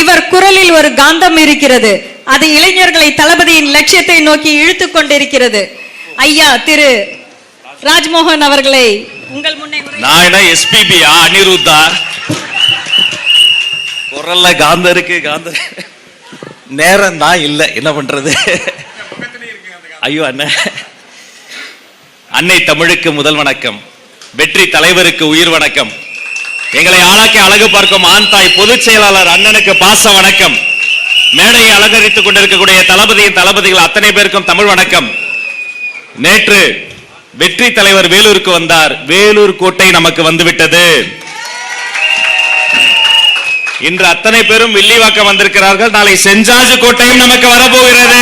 இவர் குரலில் ஒரு காந்தம் இருக்கிறது. அது இளைஞர்களை தளபதியின் லட்சியத்தை நோக்கி இழுத்து கொண்டிருக்கிறது. ஐயா திரு ராஜ்மோகன் அவர்களை உங்கள் முன்னே. நான் எஸ்பிபி அனிருத்தா குரல்ல காந்தம் இருக்கு, காந்தம் நேரம் தான் இல்ல, என்ன பண்றது. ஐயோ அண்ணன், அன்னை தமிழுக்கு முதல் வணக்கம், வெற்றி தலைவருக்கு உயிர் வணக்கம், எங்களை ஆளாக்கி அழகு பார்க்கும் ஆண் தாய் பொதுச் செயலாளர் அண்ணனுக்கு பாச வணக்கம், மேடையை அலங்கரித்துக் கொண்டிருக்கக்கூடிய தளபதிகள் அத்தனை பேருக்கும் தமிழ் வணக்கம். நேற்று வெற்றி தலைவர் வேலூருக்கு வந்தார். வேலூர் கோட்டை நமக்கு வந்துவிட்டது. இன்று அத்தனை பேரும் வில்லிவாக்கம் வந்திருக்கிறார்கள். நாளை செஞ்சாஜு கோட்டையும் நமக்கு வரப்போகிறது.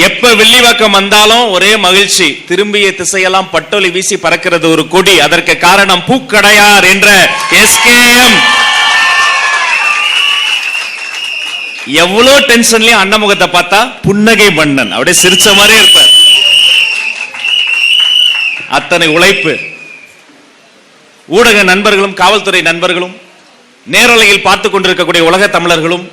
எப்ப வில்லிவாக்கம் வந்தாலும் ஒரே மகிழ்ச்சி. திரும்பிய திசையெல்லாம் பட்டொலி வீசி பறக்கிறது ஒரு கொடி. அதற்கு காரணம் பூக்கடையார் என்ற எஸ்கேஎம். எவ்வளவு டென்ஷன்லயும் அண்ணமுகத்தை பார்த்தா புன்னகை மன்னன், அப்படியே சிரிச்ச மாதிரி இருப்பார். அத்தனை உழைப்பு. ஊடக நண்பர்களும் காவல்துறை நண்பர்களும் நேரலையில் பார்த்துக் கொண்டிருக்கக்கூடிய உலக தமிழர்களும்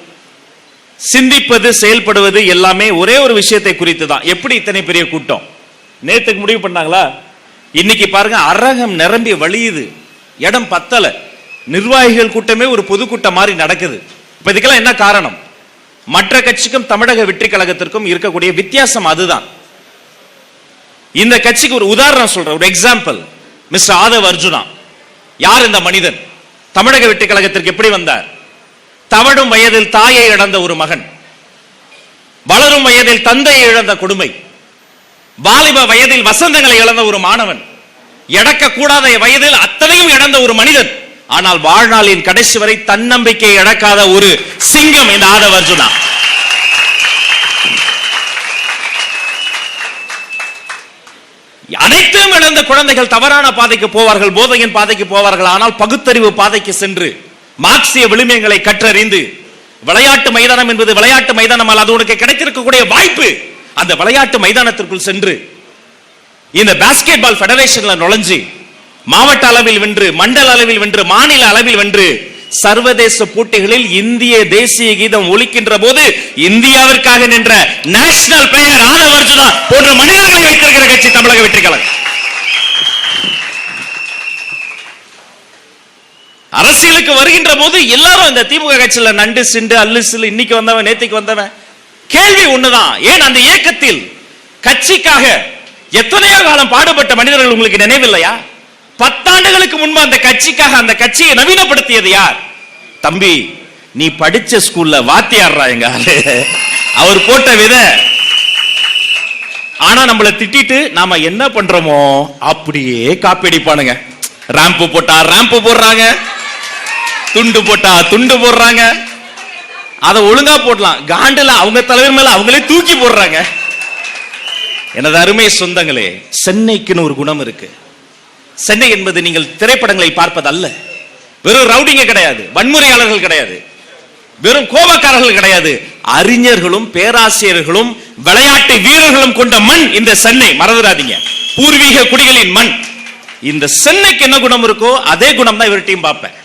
சிந்திப்பது செயல்படுவது எல்லாமே ஒரே ஒரு விஷயத்தை குறித்து தான். எப்படி இத்தனை பெரிய கூட்டம் நேத்துக்கு முடிவு பண்ணாங்களா? இன்னைக்கு பாருங்க, அரங்கம் நிரம்பி வழியுது, இடம் பத்தல, நிர்வாகிகள் கூட்டமே ஒரு பொதுக்கூட்டம் மாதிரி நடக்குது. இப்ப இதுக்கெல்லாம் என்ன காரணம்? மற்ற கட்சிக்கும் தமிழக வெற்றி கழகத்திற்கும் இருக்கக்கூடிய வித்தியாசம் அதுதான். இந்த கட்சிக்கு ஒரு உதாரணம் சொல்றேன், ஒரு எக்ஸாம்பிள். மிஸ்டர் ஆதவ் அர்ஜுனா, யார் இந்த மனிதன்? தமிழக வெற்றி கழகத்திற்கு எப்படி வந்தார்? தவழும் வயதில் தாயை இழந்த ஒரு மகன், வளரும் வயதில் தந்தையை இழந்த கொடுமை, வாலிப வயதில் வசந்தங்களை இழந்த ஒரு மாணவன், இழக்கக்கூடாத வயதில் அத்தனையும் இழந்த ஒரு மனிதன். ஆனால் வாழ்நாளின் கடைசி வரை தன்னம்பிக்கை இழக்காத ஒரு சிங்கம் இந்த ஆதவ் அர்ஜுனா. அனைத்தும் இழந்த குழந்தைகள் தவறான பாதைக்கு போவார்கள், போதையின் பாதைக்கு போவார்கள். ஆனால் பகுத்தறிவு பாதைக்கு சென்று மார்க்சிய விழுமியங்களை கற்றறிந்து, விளையாட்டு மைதானம் என்பது விளையாட்டு மைதானம் அல்ல, அது உனக்கு கிடைத்திருக்கக்கூடிய வாய்ப்பு. அந்த விளையாட்டு மைதானத்திற்குள் சென்று இந்த பாஸ்கெட் பால் ஃபெடரேஷன்ல நுழைஞ்சு மாவட்ட அளவில் வென்று, மண்டல அளவில் வென்று, மாநில அளவில் வென்று, சர்வதேச போட்டிகளில் இந்திய தேசிய கீதம் ஒலிக்கின்ற போது இந்தியாவிற்காக நின்ற நேஷனல் பிளேயர் ஆதவ் அர்ஜுனா போன்ற மனிதர்களை வைத்திருக்கிற கட்சி தமிழக வெற்றி கழகம். அரசியலுக்கு வருகின்ற போது எல்லாரும் இந்த திமுக கட்சியில நண்டு சிண்டு அல்லு சில்லு, இன்னைக்கு வந்தவன் நேத்திக்கு வந்தவன். கேள்வி ஒண்ணுதான், ஏன் அந்த இயக்கத்தில் கட்சிக்காக எத்தனையோ காலம் பாடுபட்ட மனிதர்கள் உங்களுக்கு நினைவில்லையா? 10 ஆண்டுகளுக்கு முன்பு அந்த கட்சிக்காக அந்த கட்சியை நவீனப்படுத்தியது யார்? தம்பி, நீ படிச்ச ஸ்கூல்ல வாத்தியாடுறா எங்க அவர் போட்ட வித. ஆனா நம்மள திட்டிட்டு நாம என்ன பண்றோமோ அப்படியே காப்பி அடிப்பானுங்க. ராம்பு போட்டா ராம்பு போடுறாங்க, துண்டு போட்டா துண்டு போடுறாங்க. அதை ஒழுங்கா போடலாம், காண்டுல அவங்க தலைவர் மேல அவங்களே தூக்கி போடுறாங்க. எனது அருமை சொந்தங்களே, சென்னைக்குன்னு ஒரு குணம் இருக்கு. சென்னை என்பது நீங்கள் திரைப்படங்களை பார்ப்பது அல்ல. வெறும் ரவுடிங்க கிடையாது, வன்முறையாளர்கள் கிடையாது, வெறும் கோபக்காரர்கள் கிடையாது, அறிஞர்களும் பேராசிரியர்களும் விளையாட்டு வீரர்களும் கொண்ட மண் இந்த சென்னை. மறந்துடாதீங்க, பூர்வீக குடிகளின் மண். இந்த சென்னைக்கு என்ன குணம் இருக்கோ அதே குணம் தான் இவர்கிட்டையும் பார்ப்பேன்.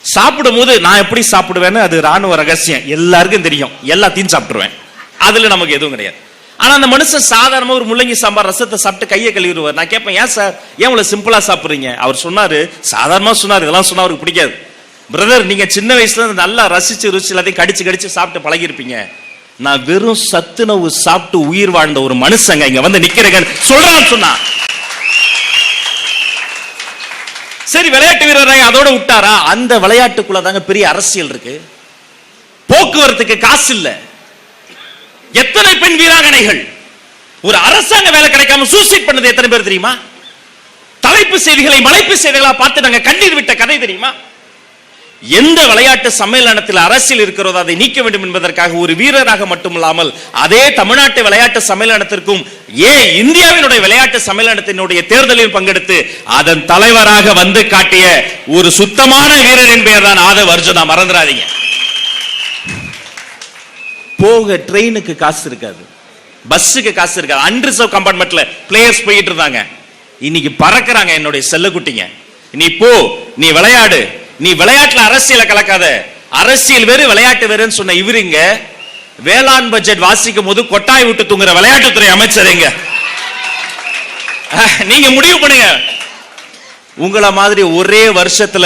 சாப்பிடும் போது நான் எப்படி சாப்பிடுவேன்னு அது ராணுவ ரகசியம், எல்லாருக்கும் தெரியும். எல்லாத்தையும் சாப்பிடுவேன், அதுல நமக்கு எதுவும் கிடையாது. ஆனா அந்த மனுஷன் சாதாரணமா ஒரு முள்ளங்கி சாம்பார் ரசத்தை சாப்பிட்டு கையை கழுவிடுவார். நான் கேட்பேன், ஏன் சார் ஏன் இவ்வளவு சிம்பிளா சாப்பிடுறீங்க? அவர் சொன்னாரு, சாதாரணமா சொன்னார், இதெல்லாம் சொன்னா அவருக்கு பிடிக்காது. பிரதர், நீங்க சின்ன வயசுல நல்லா ரசிச்சு ருசி எல்லாத்தையும் கடிச்சு கடிச்சு சாப்பிட்டு பழகிருப்பீங்க. நான் வெறும் சத்துணவு சாப்பிட்டு உயிர் வாழ்ந்த ஒரு மனுஷங்க இங்க வந்து நிக்கிறேன் சொல்றான்னு சொன்னா. சரி, விளையாட்டு வீரராக அதோட விட்டாரா? அந்த விளையாட்டுக்குள்ள தாங்க பெரிய அரசியல் இருக்கு. போக்குவரத்துக்கு காசு இல்ல. எத்தனை பெண் வீராங்கனைகள் ஒரு அரசாங்க வேலை கிடைக்காம சூசைட் பண்ணது எத்தனை பேர் தெரியுமா? தலைப்பு செய்திகளை மலைப்பு செய்திகளா பார்த்து நாங்க கண்ணீர் விட்ட கதை தெரியுமா? எந்த விளையாட்டு சம்மேளனத்தில் அரசியல் இருக்கிறதோ அதை நீக்க வேண்டும் என்பதற்காக ஒரு வீரராக மட்டுமில்லாமல் அதே தமிழ்நாட்டு விளையாட்டு சம்மேளனத்திற்கும் இந்தியாவினுடைய விளையாட்டு சம்மேளனத்தினுடைய தேர்தலில் பங்கெடுத்து அதன் தலைவராக வந்து காட்டிய ஒரு சுத்தமான வீரரின் பெயர் தான் ஆதவ் அர்ஜுனா. மறந்துடாதீங்க. போக ட்ரெயினுக்கு காசு இருக்காது, பஸ்ஸுக்கு காசு இருக்காது. அன்ரிசர்வ் கம்பார்ட்மெண்ட்ல பிளேயர்ஸ் போயிட்டு இருந்தாங்க, இன்னைக்கு பறக்குறாங்க என்னுடைய செல்லக்குட்டிங்க. நீ போ, நீ விளையாடு, நீ விளையாட்டுல அரசியல கலக்காத, அரசியல் வேறு விளையாட்டு வேறுன்னு சொன்ன இவருங்க வேளாண் பட்ஜெட் வாசிக்கும் போது கொட்டாய் விட்டு தூங்குற விளையாட்டுத்துறை அமைச்சருங்க. நீங்க முடிவு பண்ணுங்க. உங்களை மாதிரி ஒரே வருஷத்துல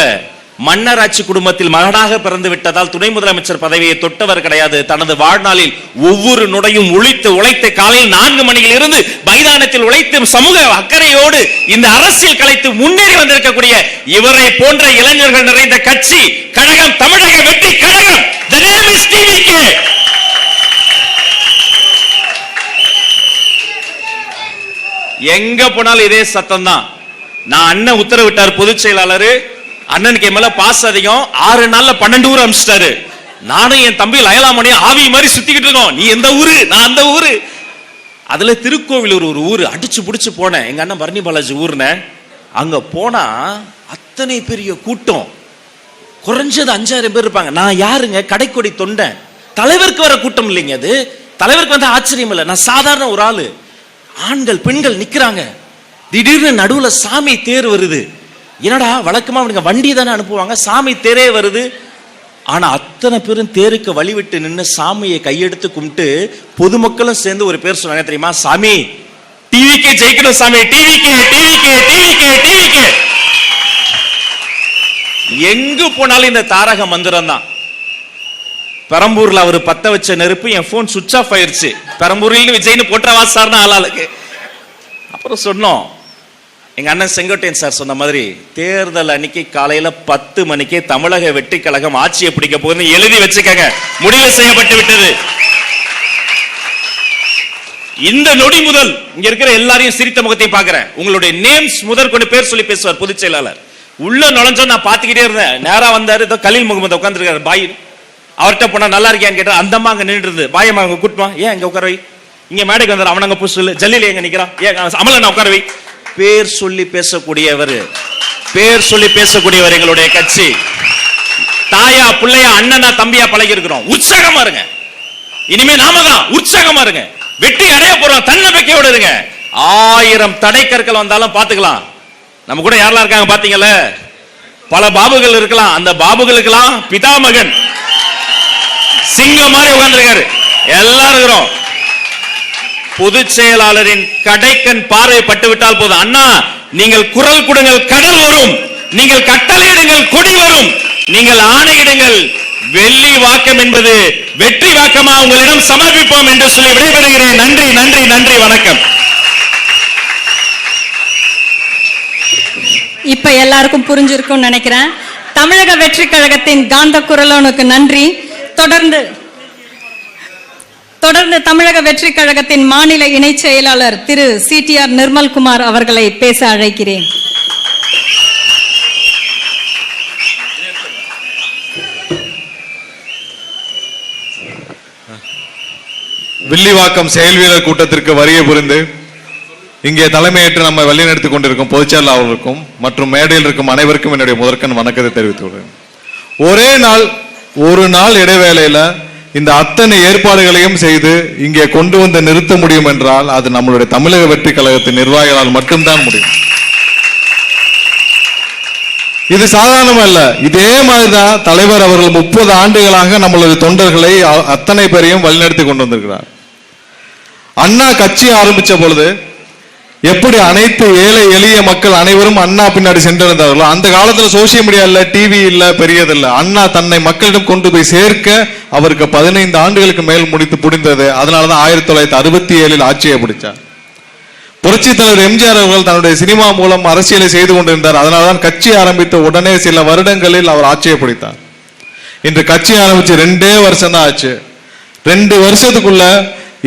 மன்னராட்சி குடும்பத்தில் மகனாக பிறந்து விட்டதால் துணை முதலமைச்சர் பதவியை தொட்டவர் கிடையாது. தனது வாழ்நாளில் ஒவ்வொரு நொடையும் உழைத்து காலையில் 4 மணியில் இருந்து மைதானத்தில் உழைத்து சமூக அக்கறையோடு இந்த அரசியல் கலைத்து முன்னேறி வந்திருக்கக்கூடிய இவரை போன்ற இளைஞர்கள் நிறைந்த கட்சி கழகம் தமிழக வெற்றி கழகம். The name is TVK. எங்க போனாலும் இதே சத்தம் தான். நான் அண்ணன் உத்தரவிட்டார் பொதுச் செயலாளர், அண்ணனுக்கு மேல பாஸ் அதிகம், 6 நாள்ல 12 ஊர் அமிச்சிட்டாரு. நானும் என் தம்பி லயலாமணியும் ஆவி மாதிரி சுத்திக்கிட்டு இருக்கோம். நீ எந்த ஊரு, நான் அந்த ஊரு. அதுல திருக்கோவிலூர் ஒரு ஊரு அடிச்சு புடிச்சு போனேன். எங்க அண்ணன் பரணி பாலாஜி ஊர்ன அங்க போனா அத்தனை பெரிய கூட்டம், குறைஞ்சது 5000 பேர் இருப்பாங்க. நான் யாருங்க, கடைக்கொடி தொண்டை, தலைவருக்கு வர கூட்டம் இல்லைங்க. அது தலைவருக்கு வந்து ஆச்சரியம் இல்லை, நான் சாதாரண ஒரு ஆளு. ஆண்கள் பெண்கள் நிக்கிறாங்க. திடீர்னு நடுவுல சாமி தேர் வருது. என்னடா வழக்கமா அவனுங்க வண்டி தானே அனுப்புவாங்க, சாமி தேரே வருது. ஆனா அத்தனை பேரும் தேருக்கு வழிவிட்டு நின்று சாமியை கையெடுத்து கும்பிட்டு பொதுமக்களும் சேர்ந்து ஒரு பேர் சொன்னாங்க தெரியுமா? சாமி டிவிக்கே ஜெயிக்கணும், சாமி டிவிக்கே டிவிக்கே டிவிக்கே டிவிக்கே. எங்கு போனாலும் இந்த தாரக மந்திரம் தான். பெரம்பூர்ல அவர் பத்த வச்ச நெருப்பு என் போன் சுவிட்ச் ஆஃப் ஆயிருச்சு. பெரம்பூரில் விஜய்னு போட்டவா சார்னா ஆளாளுக்கு. அப்புறம் சொன்னோம், எங்க அண்ணன் செங்கோட்டையன் சார் சொன்ன மாதிரி தேர்தல் அன்னைக்கு காலையில 10 மணிக்கே தமிழக வெற்றி கழகம் ஆட்சியை பிடிக்க போகுது, எழுதி வச்சுக்கங்க, முடிவு செய்யப்பட்டு விட்டது. இந்த நொடி முதல் இங்க இருக்கிற எல்லாரையும் சிரித்த முகத்தையும் பாக்குறேன். உங்களுடைய நேம்ஸ் முதல் கொண்டு பேர் சொல்லி பேசுவார் பொதுச் செயலாளர். உள்ள நுழைஞ்சோம், நான் பாத்துக்கிட்டே இருந்தேன். நேரா வந்தாரு, கலீல் முகமது உட்காந்துருக்காரு பாய். அவர்கிட்ட போனா நல்லா இருக்கியான்னு கேட்டா அந்த அம்மா அங்க நின்று இருந்து, பாயம்மா அங்க கூட்டுமா, ஏன் அங்க உட்கார வை, இங்க மேடைக்கு வந்தாரு அவனங்க புதுசு ஜல்லியில எங்க நிக்கிறான், ஏன் அமலன் உட்கார வை. பேர் சொல்லி பேசக்கூடியவர், பேர் சொல்லி பேசக்கூடியவர் எங்களுடைய கட்சி. தாயா பிள்ளையா அண்ணனா தம்பியா பழகி இருக்கிறோம். உற்சாகமா இருங்க, இனிமே நாம தான் உற்சாகமா இருங்க, வெற்றி அடைய போறோம், தன்னம்பிக்கையோடு இருங்க. 1000 தடை கற்கள் வந்தாலும் பாத்துக்கலாம். நம்ம கூட யாரெல்லாம் இருக்காங்க பாத்தீங்கல்ல, பல பாபுகள் இருக்கலாம். அந்த பாபுகளுக்கெல்லாம் பிதாமகன் சிங்கம் மாதிரி உட்கார்ந்திருக்காரு. எல்லாரும் இருக்கிறோம். பொதுச் செயலாளரின் கடைக்கண் பார்வை பட்டுவிட்டால் போதும், அண்ணா நீங்கள் குரல் கொடுங்கள் கடல் வரும், நீங்கள் கட்டளையிடுங்கள் கொடி வரும், நீங்கள் ஆணையிடுங்கள் வெள்ளி வாக்கம் என்பது வெற்றி வாக்கமா உங்களிடம் சமர்ப்பிப்போம் என்று சொல்லி விடைபெறுகிறேன். நன்றி நன்றி நன்றி, வணக்கம். இப்ப எல்லாருக்கும் புரிஞ்சிருக்கும் நினைக்கிறேன். தமிழக வெற்றி கழகத்தின் காந்த குரலனுக்கு நன்றி. தொடர்ந்து தமிழக வெற்றி கழகத்தின் மாநில இணை செயலாளர் திரு CTR நிர்மல்குமார் அவர்களை பேச அழைக்கிறேன். வில்லிவாக்கம் செயல் வீரர் கூட்டத்திற்கு வருகை புரிந்து இங்கே தலைமையேற்று நம்ம வழிநடத்திக் கொண்டிருக்கும் பொதுச் செயலாளருக்கும் மற்றும் மேடையில் இருக்கும் அனைவருக்கும் என்னுடைய முதற்கண் வணக்கத்தை தெரிவித்துக் கொள்கிறேன். ஒரே நாள் ஒரு நாள் இடைவேளையில இந்த அத்தனை ஏற்பாடுகளையும் செய்து இங்கே கொண்டு வந்து நிறுத்த முடியும் என்றால் அது நம்மளுடைய தமிழக வெற்றி கழகத்தின் நிர்வாகிகளால் மட்டும்தான் முடியும். இது சாதாரணமல்ல. இதே மாதிரிதான் தலைவர் அவர்கள் 30 ஆண்டுகளாக நம்மளது தொண்டர்களை அத்தனை பேரையும் வழிநடத்தி கொண்டு வந்திருக்கிறார். அண்ணா கட்சி ஆரம்பிச்ச பொழுது எப்படி அனைத்து ஏழை எளிய மக்கள் அனைவரும் அண்ணா பின்னாடி சென்றிருந்தார்களோ, அந்த காலத்துல சோசியல் மீடியா இல்ல, டிவி இல்ல, பெரியதில்ல. அண்ணா தன்னை மக்களிடம் கொண்டு போய் சேர்க்க அவருக்கு 15 ஆண்டுகளுக்கு மேல் முடிந்தது. அதனாலதான் 1967 ஆட்சியை பிடிச்சார். புரட்சி தலைவர் எம்ஜிஆர் அவர்கள் தன்னுடைய சினிமா மூலம் அரசியலை செய்து கொண்டிருந்தார். அதனால்தான் கட்சி ஆரம்பித்த உடனே சில வருடங்களில் அவர் ஆட்சியை பிடித்தார். இன்று கட்சி ஆரம்பிச்சு 2 வருஷம் தான் ஆச்சு. 2 வருஷத்துக்குள்ள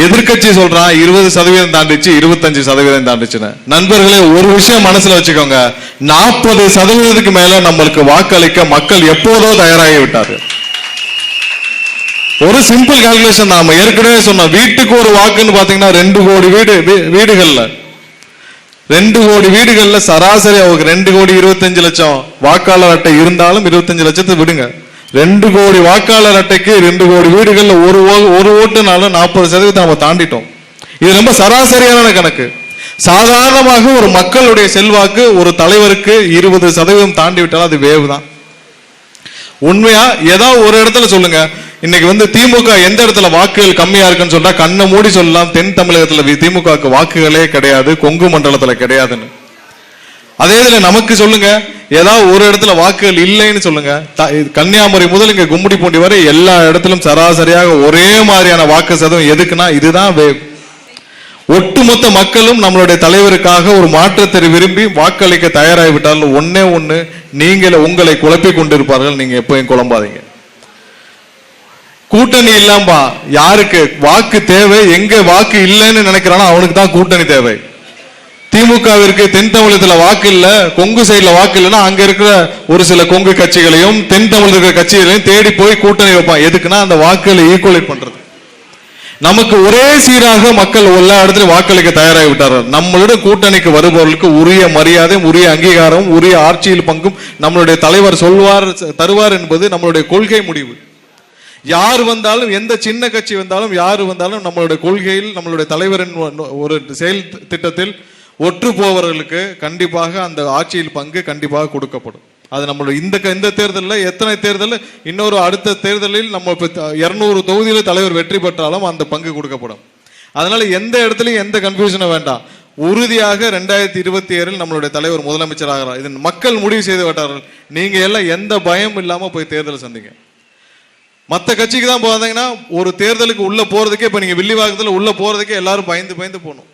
எதிர்கட்சி சொல்றான் 20% தாண்டிச்சு, 25% தாண்டிச்சுன்னு. நண்பர்களே, ஒரு விஷயம் மனசுல வச்சுக்கோங்க, 40% மேல நம்மளுக்கு வாக்களிக்க மக்கள் எப்போதோ தயாராகி விட்டார்கள். ஒரு சிம்பிள் கால்குலேஷன், நாம ஏற்கனவே சொன்னோம், வீட்டுக்கு ஒரு வாக்குன்னு பாத்தீங்கன்னா 2 கோடி வீடுகள்ல 2 கோடி வீடுகள்ல சராசரி அவருக்கு 2 கோடி 25 லட்சம் வாக்காளர் அட்டை இருந்தாலும் 25 லட்சத்தை விடுங்க, 2 கோடி வாக்காளர் அட்டைக்கு 2 கோடி வீடுகள்ல ஒரு ஓட்டுனாலும் 40% நம்ம தாண்டிட்டோம். இது ரொம்ப சராசரியான கணக்கு. சாதாரணமாக ஒரு மக்களுடைய செல்வாக்கு ஒரு தலைவருக்கு 20% தாண்டி விட்டாலும் அது வேவ் தான். உண்மையா ஏதாவது ஒரு இடத்துல சொல்லுங்க. இன்னைக்கு வந்து திமுக எந்த இடத்துல வாக்குகள் கம்மியா இருக்குன்னு சொல்றா கண்ணை மூடி சொல்லலாம். தென் தமிழகத்துல திமுகவுக்கு வாக்குகளே கிடையாது, கொங்கு மண்டலத்துல கிடையாதுன்னு. அதே இதுல நமக்கு சொல்லுங்க, ஏதாவது ஒரு இடத்துல வாக்குகள் இல்லைன்னு சொல்லுங்க. கன்னியாகுமரி முதல் இங்க கும்மிடிப்பூண்டி வரை எல்லா இடத்திலும் சராசரியாக ஒரே மாதிரியான வாக்கு சதவீதம். எதுக்குன்னா இதுதான் ஒட்டுமொத்த மக்களும் நம்மளுடைய தலைவருக்காக ஒரு மாற்றத்தை விரும்பி வாக்களிக்க தயாராகிவிட்டார்கள். ஒன்னே ஒண்ணு, நீங்கள் உங்களை குழப்பிக் கொண்டிருப்பார்கள். நீங்க எப்பயும் குழம்பாதீங்க. கூட்டணி இல்லாம்பா யாருக்கு வாக்கு தேவை, எங்க வாக்கு இல்லைன்னு நினைக்கிறானோ அவனுக்கு தான் கூட்டணி தேவை. திமுகவிற்கு தென் தமிழகத்துல வாக்கு இல்ல, கொங்கு சைடுல வாக்கு இல்லைன்னா அங்க இருக்கிற ஒரு சில கொங்கு கட்சிகளையும் தென் தமிழ் இருக்கிற கட்சிகளையும் தேடி போய் கூட்டணி வைப்பான். எதுக்குன்னா அந்த வாக்குகளை ஈக்குவலேட் பண்றது. நமக்கு ஒரே சீராக மக்கள் எல்லா இடத்துலையும் வாக்களிக்க தயாராகி விட்டார்கள். நம்மளுடைய கூட்டணிக்கு வருபவர்களுக்கு உரிய மரியாதையும் உரிய அங்கீகாரமும் உரிய ஆட்சியில் பங்கும் நம்மளுடைய தலைவர் சொல்வார் தருவார் என்பது நம்மளுடைய கொள்கை முடிவு. யார் வந்தாலும், எந்த சின்ன கட்சி வந்தாலும், யார் வந்தாலும் நம்மளுடைய கொள்கையில் நம்மளுடைய தலைவரின் ஒரு செயல் திட்டத்தில் ஒற்று போவர்களுக்கு கண்டிப்பாக அந்த ஆட்சியில் பங்கு கண்டிப்பாக கொடுக்கப்படும். அது நம்மளுடைய இந்த தேர்தலில் எத்தனை தேர்தல், இன்னொரு அடுத்த தேர்தலில் நம்ம 200 தொகுதியில் தலைவர் வெற்றி பெற்றாலும் அந்த பங்கு கொடுக்கப்படும். அதனால எந்த இடத்துலையும் எந்த கன்ஃபியூஷனும் வேண்டாம். உறுதியாக 2027 நம்மளுடைய தலைவர் முதலமைச்சர் ஆகிறார். இது மக்கள் முடிவு செய்து விட்டார்கள். நீங்க எல்லாம் எந்த பயம் இல்லாம போய் தேர்தலை சந்திங்க. மற்ற கட்சிக்கு தான் போதீங்கன்னா ஒரு தேர்தலுக்கு உள்ள போறதுக்கே, இப்ப நீங்க வில்லிவாக்கத்தில் உள்ள போறதுக்கே எல்லாரும் பயந்து போகணும்.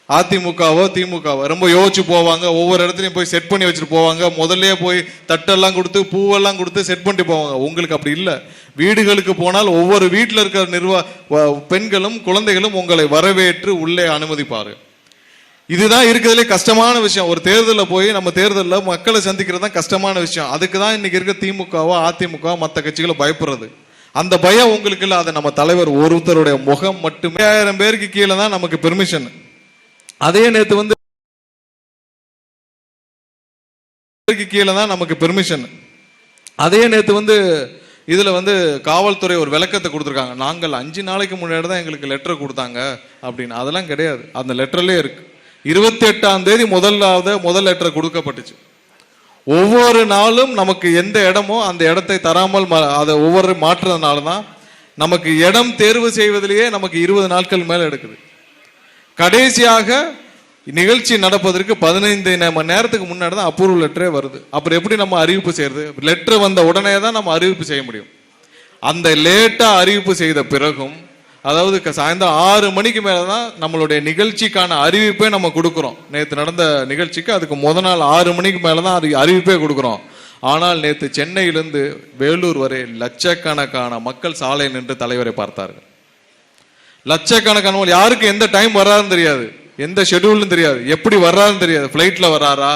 அதிமுகவோ திமுகவோ ரொம்ப யோசிச்சு போவாங்க. ஒவ்வொரு இடத்துலையும் போய் செட் பண்ணி வச்சுட்டு போவாங்க. முதல்ல போய் தட்டெல்லாம் கொடுத்து பூவெல்லாம் கொடுத்து செட் பண்ணிட்டு போவாங்க. உங்களுக்கு அப்படி இல்லை. வீடுகளுக்கு போனால் ஒவ்வொரு வீட்டில் இருக்கிற பெண்களும் குழந்தைகளும் உங்களை வரவேற்று உள்ளே அனுமதிப்பாரு. இதுதான் இருக்கிறதுலே கஷ்டமான விஷயம். ஒரு தேர்தலில் போய் நம்ம தேர்தலில் மக்களை சந்திக்கிறது தான் கஷ்டமான விஷயம். அதுக்கு தான் இன்னைக்கு இருக்க திமுகவோ அதிமுகவோ மற்ற கட்சிகளை பயப்படுறது. அந்த பயம் உங்களுக்கு இல்லை. அதை நம்ம தலைவர் ஒருத்தருடைய முகம் மட்டுமே. 1000 பேருக்கு கீழே தான் நமக்கு பெர்மிஷன். அதே நேத்து வந்து கீழே தான் நமக்கு பெர்மிஷன். அதே நேத்து வந்து இதுல வந்து காவல்துறை ஒரு விளக்கத்தை கொடுத்துருக்காங்க. நாங்கள் 5 நாளைக்கு முன்னாடி தான் எங்களுக்கு லெட்டர் கொடுத்தாங்க அப்படின்னு. அதெல்லாம் கிடையாது. அந்த லெட்டர்லயே இருக்கு. 28ஆம் தேதி முதல் லெட்டர் கொடுக்கப்பட்டுச்சு. ஒவ்வொரு நாளும் நமக்கு எந்த இடமோ அந்த இடத்தை தராமல் அதை ஒவ்வொரு மாற்றுறதுனால தான் நமக்கு இடம் தேர்வு செய்வதிலேயே நமக்கு 20 நாட்கள் மேல எடுக்குது. கடைசியாக நிகழ்ச்சி நடப்பதற்கு 15 மணி நேரத்துக்கு முன்னாடி தான் அப்ரூவல் லெட்டரே வருது. அப்புறம் எப்படி நம்ம அறிவிப்பு செய்யறது? லெட்டர் வந்த உடனே தான் நம்ம அறிவிப்பு செய்ய முடியும். அந்த லேட்டா அறிவிப்பு செய்த பிறகும், அதாவது சாயந்தரம் 6 மணிக்கு மேலதான் நம்மளுடைய நிகழ்ச்சிக்கான அறிவிப்பே நம்ம கொடுக்குறோம். நேற்று நடந்த நிகழ்ச்சிக்கு அதுக்கு முதல் நாள் 6 மணிக்கு மேலதான் அறிவிப்பே கொடுக்குறோம். ஆனால் நேற்று சென்னையிலிருந்து வேலூர் வரை லட்சக்கணக்கான மக்கள் சாலை நின்று தலைவரை பார்த்தார்கள். லட்சக்கணக்கான யாருக்கு எந்த டைம் வர்றாருன்னு தெரியாது, எந்த ஷெட்யூல்னு தெரியாது, எப்படி வர்றாருன்னு தெரியாது. பிளைட்ல வர்றாரா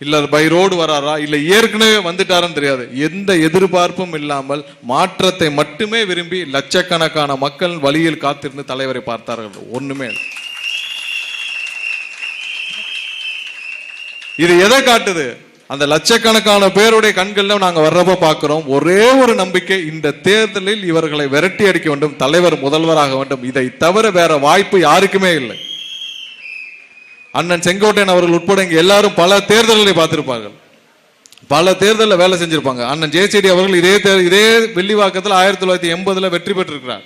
இல்ல பை ரோடு வர்றாரா இல்ல ஏற்கனவே வந்துட்டாருன்னு தெரியாது. எந்த எதிர்பார்ப்பும் இல்லாமல் மாற்றத்தை மட்டுமே விரும்பி லட்சக்கணக்கான மக்கள் வழியில் காத்திருந்து தலைவரை பார்த்தார்கள். ஒண்ணுமே. இது எதை காட்டுது? அந்த லட்சக்கணக்கான பேருடைய கண்கள்ல நாங்க வர்றப்ப பார்க்கிறோம். ஒரே ஒரு நம்பிக்கை, இந்த தேர்தலில் இவர்களை விரட்டி அடிக்க வேண்டும், தலைவர் முதல்வராக வேண்டும். இதை தவிர வேற வாய்ப்பு யாருக்குமே இல்லை. அண்ணன் செங்கோட்டையன் அவர்கள் உட்பட இங்க எல்லாரும் பல தேர்தல்களை பார்த்திருப்பார்கள், பல தேர்தலில் வேலை செஞ்சிருப்பாங்க. அண்ணன் ஜேசிடி அவர்கள் இதே வில்லிவாக்கத்தில் 1980 வெற்றி பெற்றிருக்கிறார்.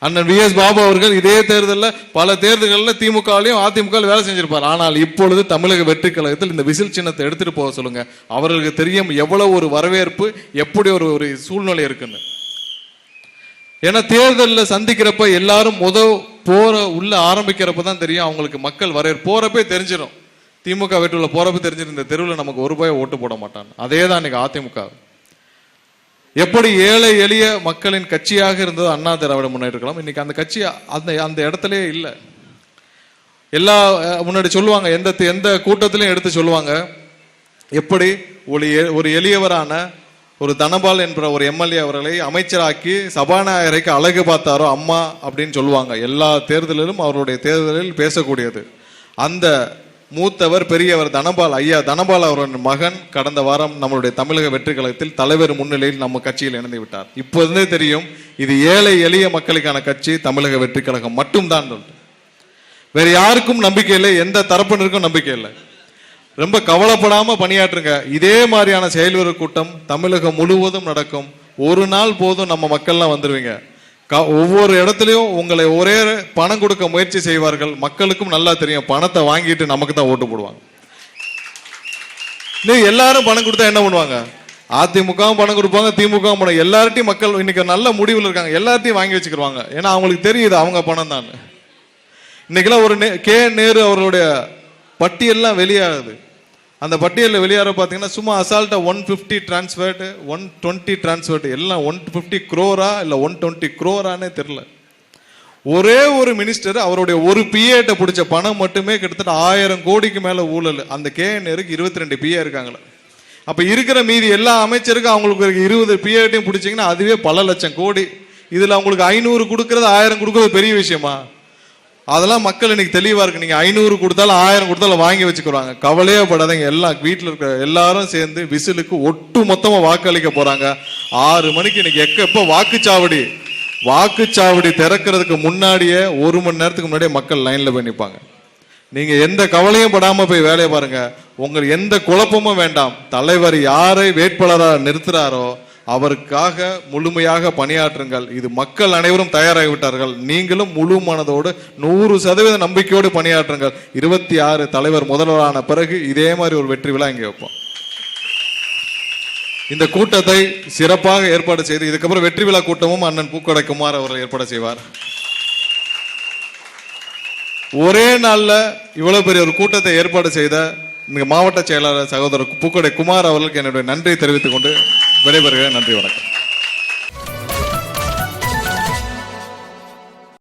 அண்ணன் VS பாபு அவர்கள் இதே தேர்தலில் பல தேர்தல்களில் திமுகலையும் அதிமுக வேலை செஞ்சிருப்பார். ஆனால் இப்பொழுது தமிழக வெற்றி கழகத்தில் இந்த விசில் சின்னத்தை எடுத்துட்டு போக சொல்லுங்க. அவர்களுக்கு தெரியும் எவ்வளவு ஒரு வரவேற்பு, எப்படி ஒரு சூழ்நிலை இருக்குன்னு. ஏன்னா தேர்தலில் சந்திக்கிறப்ப எல்லாரும் உள்ள ஆரம்பிக்கிறப்ப தான் தெரியும் அவங்களுக்கு மக்கள் வரவேற்பு. போறப்பே தெரிஞ்சிடும். திமுக வெற்றில போறப்ப தெரிஞ்சிடும் இந்த தெருவில் நமக்கு ₹1 ஓட்டு போட மாட்டான். அதே தான் இன்னைக்கு அதிமுக. எப்படி ஏழை எளிய மக்களின் கட்சியாக இருந்தது அண்ணா திராவிட முன்னேற்ற கழகம், இன்னைக்கு அந்த கட்சி அந்த இடத்துல இல்லை. எல்லா முன்னாடி சொல்லுவாங்க, எந்த கூட்டத்திலையும் எடுத்து சொல்லுவாங்க, எப்படி ஒரு எளியவரான ஒரு தனபால் என்ற ஒரு MLA அவர்களை அமைச்சராக்கி சபாநாயகரைக்கு அழகு பார்த்தாரோ அம்மா அப்படின்னு சொல்லுவாங்க. எல்லா தேர்தலிலும் அவருடைய தேர்தலில் பேசக்கூடியது. அந்த மூத்தவர் பெரியவர் ஐயா தனபால் அவரின் மகன் கடந்த வாரம் நம்மளுடைய தமிழக வெற்றி கழகத்தில் தலைவர் முன்னிலையில் நம்ம கட்சியில் இணைந்து விட்டார். இப்போதே தெரியும் இது ஏழை எளிய மக்களுக்கான கட்சி தமிழக வெற்றி கழகம் மட்டும்தான். வேற யாருக்கும் நம்பிக்கை இல்லை, எந்த தரப்பினருக்கும் நம்பிக்கை இல்லை. ரொம்ப கவலைப்படாம பணியாற்றுங்க. இதே மாதிரியான செயல்வீரர் கூட்டம் தமிழகம் முழுவதும் நடக்கும். ஒரு நாள் போதும் நம்ம மக்கள்லாம் வந்துருவீங்க. ஒவ்வொரு இடத்துலயும் உங்களை ஒரே பணம் கொடுக்க முயற்சி செய்வார்கள். மக்களுக்கும் நல்லா தெரியும், பணத்தை வாங்கிட்டு நமக்கு தான் ஓட்டு போடுவாங்க. எல்லாரும் பணம் கொடுத்தா என்ன பண்ணுவாங்க? அதிமுகவும் பணம் கொடுப்பாங்க, திமுகவும் பணம். எல்லார்ட்டையும் மக்கள் இன்னைக்கு நல்ல முடிவில் இருக்காங்க, எல்லார்ட்டையும் வாங்கி வச்சுக்கிடுவாங்க. ஏன்னா அவங்களுக்கு தெரியுது அவங்க பணம் தான். இன்னைக்கெல்லாம் ஒரு கே நேரு அவர்களுடைய பட்டியல்லாம் வெளியாகுது. அந்த பட்டியலில் வெளியாற பார்த்தீங்கன்னா சும்மா அசால்ட்டா 150 டிரான்ஸ்ஃபர்டு, 120 டிரான்ஸ்ஃபர்டு, எல்லாம் 150 crore இல்லை 120 crore தெரியல. ஒரே ஒரு மினிஸ்டர் அவருடைய ஒரு பிஏட்ட பிடிச்ச பணம் மட்டுமே கிட்டத்தட்ட 1000 கோடிக்கு மேல ஊழல். அந்த கேஎன்ஆருக்கு 22 பிஏ இருக்காங்களே. அப்ப இருக்கிற மீதி எல்லா அமைச்சருக்கும் அவங்களுக்கு 20 பிஏட்டையும் பிடிச்சிங்கன்னா அதுவே பல லட்சம் கோடி. இதுல அவங்களுக்கு 500 கொடுக்கறது 1000 கொடுக்கறது பெரிய விஷயமா? அதெல்லாம் மக்கள் இன்னைக்கு தெளிவா இருக்கு. நீங்க 500 கொடுத்தாலும் 1000 கொடுத்தாலும் வாங்கி வச்சுக்கிறாங்க. கவலையே படாதீங்க. எல்லாம் வீட்டில் இருக்க எல்லாரும் சேர்ந்து விசிலுக்கு ஒட்டு மொத்தமா வாக்களிக்க போறாங்க. 6 மணிக்கு இன்னைக்கு எப்ப வாக்குச்சாவடி திறக்கிறதுக்கு முன்னாடியே 1 மணி நேரத்துக்கு முன்னாடியே மக்கள் லைன்ல போய் நிற்பாங்க. நீங்க எந்த கவலையும் படாம போய் வேலையை பாருங்க. உங்களுக்கு எந்த குழப்பமும் வேண்டாம். தலைவர் யாரை வேட்பாளராக நிறுத்துறாரோ அவருக்காக முழுமையாக பணியாற்றுங்கள். இது மக்கள் அனைவரும் தயாராகிவிட்டார்கள். நீங்களும் முழு மனதோடு 100% நம்பிக்கையோடு பணியாற்றுங்கள். 26 தலைவர் முதல்வரான பிறகு இதே மாதிரி ஒரு வெற்றி விழா இங்கே வைப்போம். இந்த கூட்டத்தை சிறப்பாக ஏற்பாடு செய்து இதுக்கப்புறம் வெற்றி விழா கூட்டமும் அண்ணன் பூக்கடை குமார் அவர்கள் ஏற்பாடு செய்வார். ஒரே நாள்ல இவ்வளவு பெரிய ஒரு கூட்டத்தை ஏற்பாடு செய்த மாவட்ட செயலாளர் சகோதரர் பூக்கடை குமார் அவர்களுக்கு என்னுடைய நன்றியை தெரிவித்துக் கொண்டு விடைபெறுகிறேன். நன்றி, வணக்கம்.